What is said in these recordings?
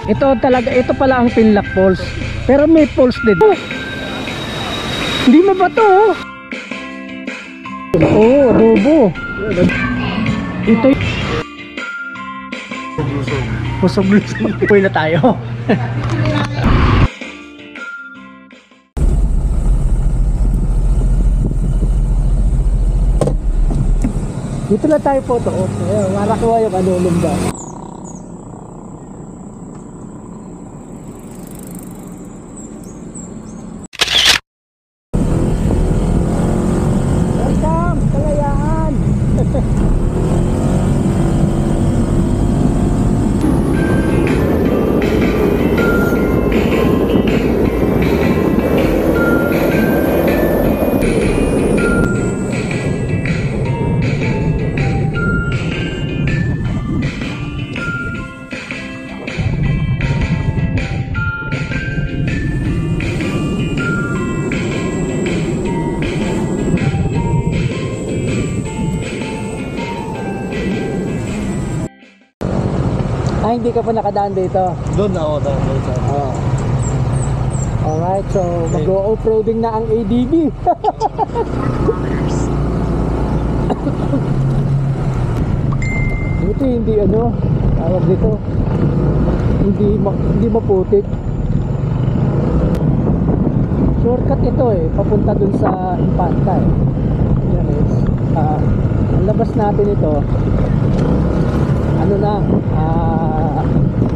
Ito talaga, ito pala ang Pinlock Falls. Pero may falls din. Oh, hindi mabato oh. Oh, adobo. Ito busog-lusog. Uwi na tayo. Dito na tayo photo. Ayun, marakuha yung ano lumba. Welcome, Kalayaan. Hindi ka pa nakadaan dito. Doon ako doon sa. Oh. Alright, so mag-off-roading na ang ADV. Ito hindi ano, tawag dito. Hindi maputik. Shortcut ito eh, papunta dun sa Infanta eh. Yan is. Ang labas natin ito. Ano na,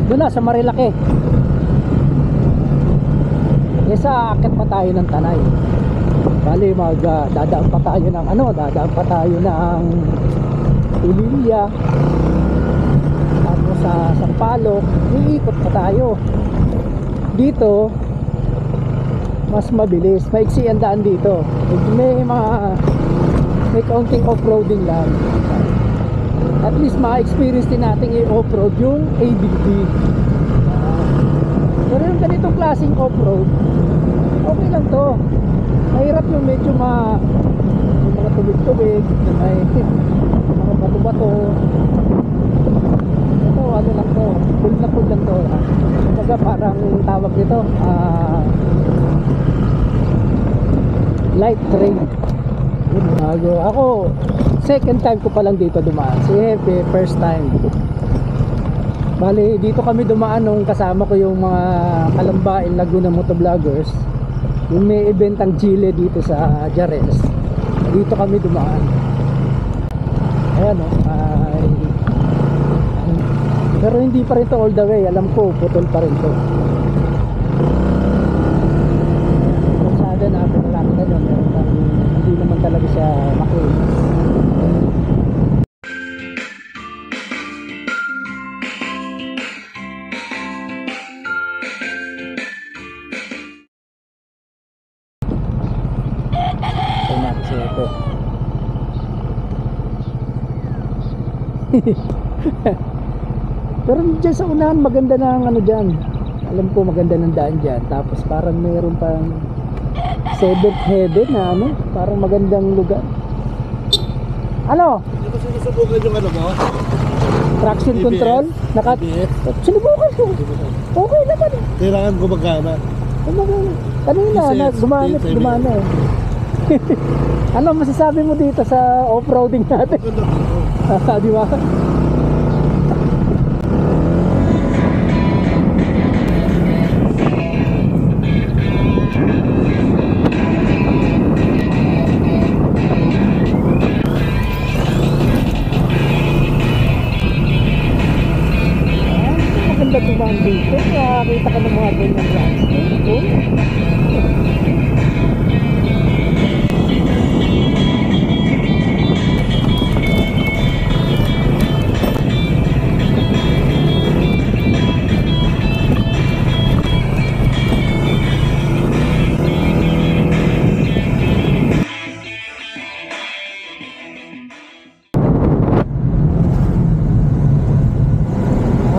doon na sa Marilake. Isa akit pa tayo ng Tanay. Bali dadaan pa tayo ng ano, dadaan pa tayo ng Ililya. Tapos sa Sampaloc, iikot pa tayo. Dito mas mabilis, maiksi ang daan dito. May kaunting off-roading lang. At least ma-experience din natin i-off-road yung ADV. Pero yung ganitong klaseng off-road, okay lang to. Mahirap yung medyo yung mga tubig-tubig, may mga bato-bato. Ito ano lang to, full na full lang to. Kumbaga parang tawag nito, light train. Ako second time ko pa lang dito dumaan. Si Hepe first time. Bali dito kami dumaan nung kasama ko yung mga Kalambain Laguna motovloggers. Yung may event ang Chile dito sa Jares. Dito kami dumaan. Ayan o. Pero hindi pa rin to all the way. Alam ko putol pa rin to. Masyada na pinalaki na yun. Hindi naman talaga siya makinis. Pero dyan sa unahan maganda na ang ano dyan. Alam ko maganda ng daan dyan. Tapos parang mayroon pang seventh heaven na ano, parang magandang lugar. Ano? Hindi ko sinusubukan yung ano mo? Traction ABS? control? ABS? Sinubukan ko. Okay naman. Kailangan gumagana. Kanina na gumana eh. Ano masasabi mo dito sa off-roading natin? Di ba? Maganda tumaan dito. Nakakita ka ng mga ganyan landscape.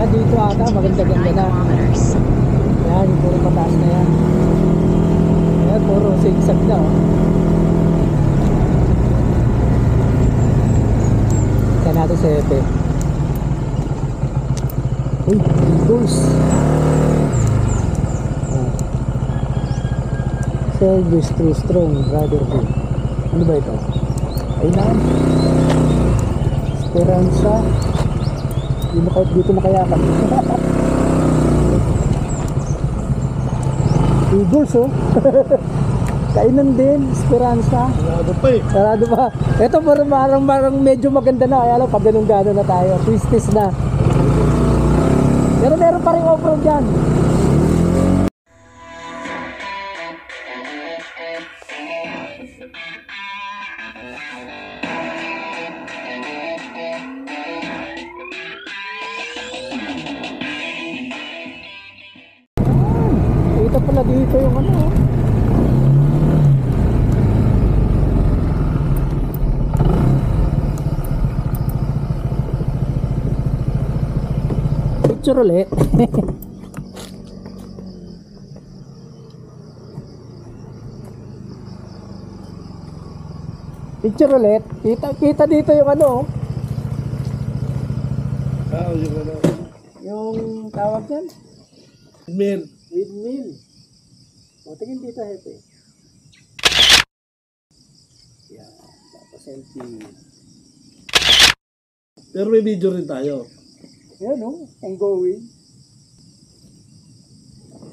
Dito ata maganda-ganda na. Yan, yung puro pataas na yan. Yan, puro sigsag na oh. Saan natin sa Epe? Uy, Eagles. Service True Strong Brotherhood. Ano ba ito? Ay na. Esperanza. Dito na kaya kami. Eagles oh. Kainan din, Esperanza. Sarado pa eh. Sarado ba? Ito parang medyo maganda na. Kaya lang pag ganun-gano na tayo. Twisties na. Pero meron pa rin off-road dyan. Kita pala dito yung ano. Picture ulit. Picture ulit. Kita dito yung ano. Yung ano. Yung tawag yan. Mil. Windmill. O, tingin dito, Hepe. Yan. Tapos selfie. Pero may video rin tayo. Yan o. Ang going.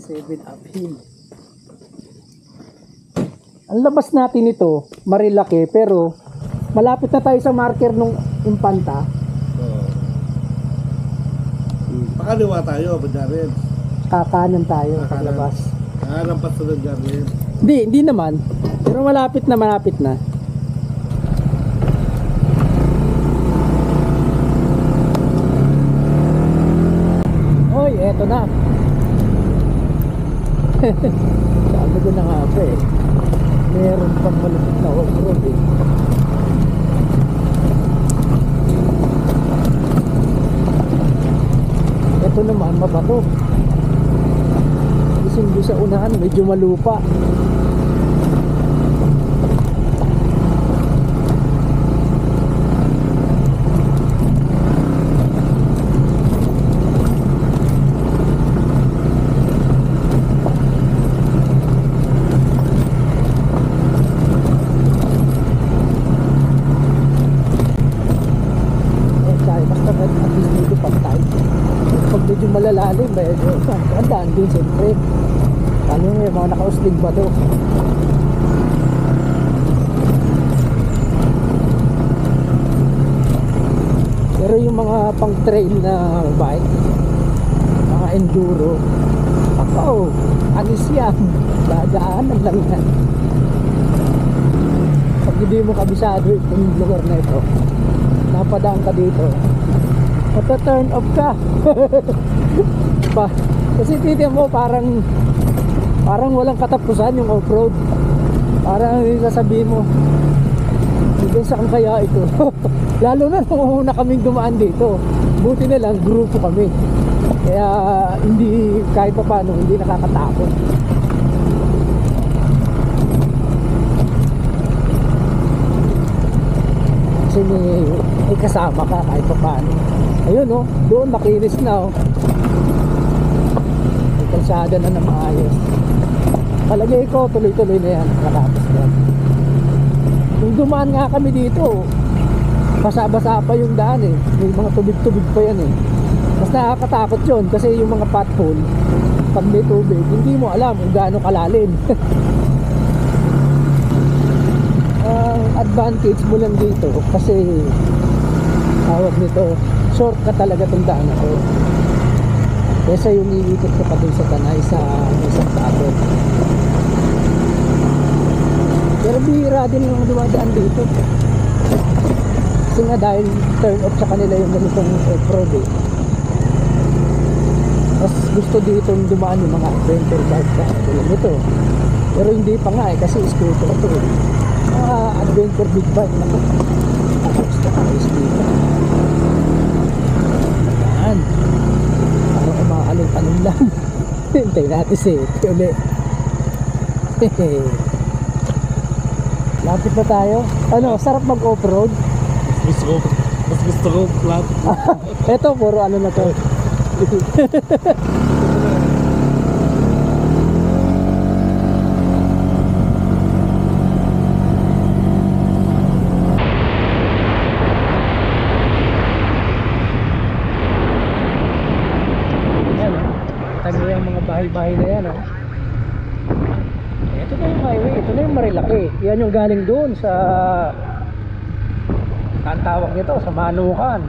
7 uphill. Ang labas natin ito, Marilaki, pero malapit na tayo sa marker nung Impanta. Oo. Pakaliwa tayo, Bajarin. Kakanan tayo paglabas. Ng pasunod Bajarin. Hindi naman. Pero malapit na. Hoy, eto na. Sabi ko na nga pa eh. Meron pang malapit na off-road eh. Ito naman, mabato. Hindi sa unahan, medyo malupa. Basta at least dito pag tayo. Pag medyo malalalim, medyo andaan din siyempre. Ano yung mga nakauslig ba to? Pero yung mga pang trail na bike, mga enduro, ako, anis yan. Dadaanan lang yan. Pag hindi mo kabisado itong lugar na ito, napadaan ka dito, mata-turn off ka. Kasi titignan mo parang walang katapusan yung off-road. Parang sasabihin mo, hindi saan kaya ito. Lalo na nung una kaming dumaan dito, buti na lang grupo kami, kaya hindi kahit pa paano hindi nakakatakot. Kasi may kasama ka kahit pa paano. Ayun oh, doon makinis na oh. May kalsada na maayos. Palagay ko tuloy-tuloy na yan, nakatapos yan. Nung dumaan nga kami dito, basa-basa pa yung daan eh. May mga tubig-tubig pa yan eh. Mas nakakatakot yun kasi yung mga pothole, pag may tubig, hindi mo alam kung gaano kalalim. Ang advantage mo lang dito kasi tawag nito, shortcut talaga itong daan na to. Kesa yung iikot ko pa dun sa Tanay sa isang tagot. Pero bihira din yung dumadaan dito. Kasi nga dahil turn off sa kanila yung ganitong off-road eh. Mas gusto dito dumaan yung mga adventure bike na tulad nito. Pero hindi pa nga eh kasi scooter ito eh. Mga adventure big bike na ito. Gusto ka is dito. Yan. Parang umaalong-along lang. Hintay natin si Ete ulit. Lapit na tayo. Ano, sarap mag-off-road. Mas gusto ko flat. Ito, puro ano na to. bahay-bahay na yan, oh. Ito na yung highway, ito na yung Marilaki. Yan yung galing doon sa, ang tawag nito, sa Manukan.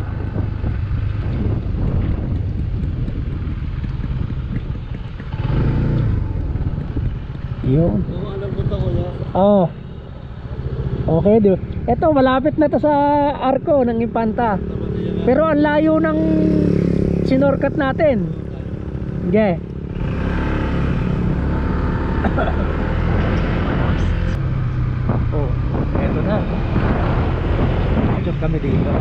Yun. Oo, alam ko to kuya. Oh. Okay, di. Ito malapit na to sa Arco ng Impanta. Pero ang layo ng sinorkat natin. Okay. Oh, eto na. Diyan kami dito.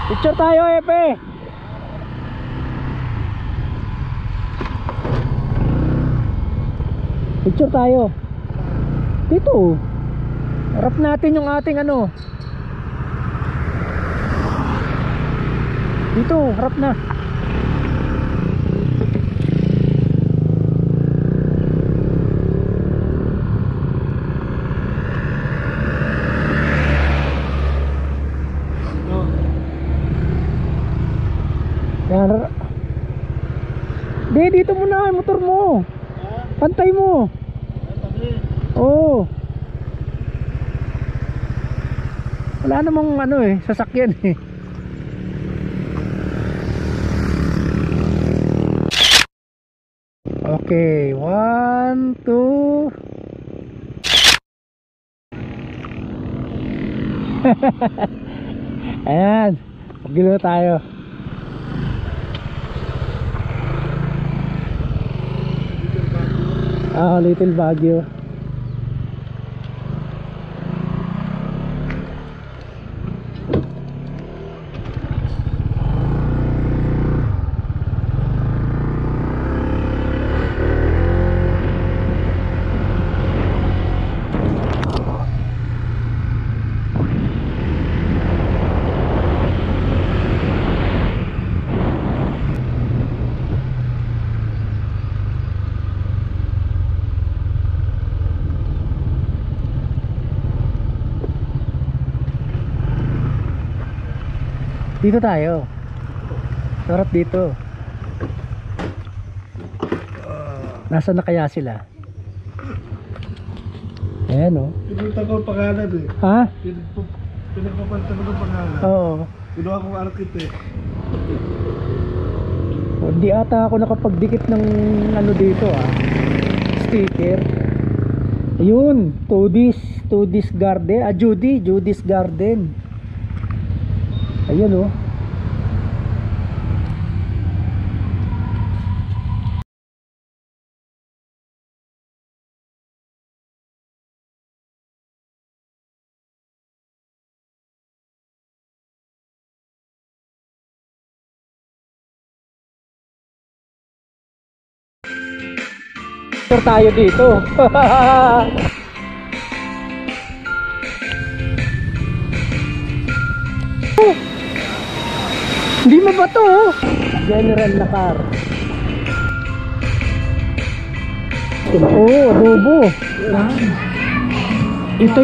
Picture tayo, Epe. Picture tayo. Dito. Harap natin yung ating ano. Dito, harap na. Yan. Dito muna yung motor mo. Pantay mo. Oo. Wala namang ano eh, sasakyan eh. Okay, 1, 2. Ayan, pagilo tayo. Little Baguio. Dito tayo. Sarap dito. Nasaan na kaya sila? Ayan o. Pinunta ko ang pangalan eh. Ha? Pinagpapalitan ko ng pangalan. Oo. Ginawa kong arkit eh. Hindi ata ako nakapagdikit ng ano dito sticker. Ayun, Judy's Garden. Judy's Garden. Ayun oh. Picture tayo dito. Hindi mo ba to? General na car. Oh, adobo. Ito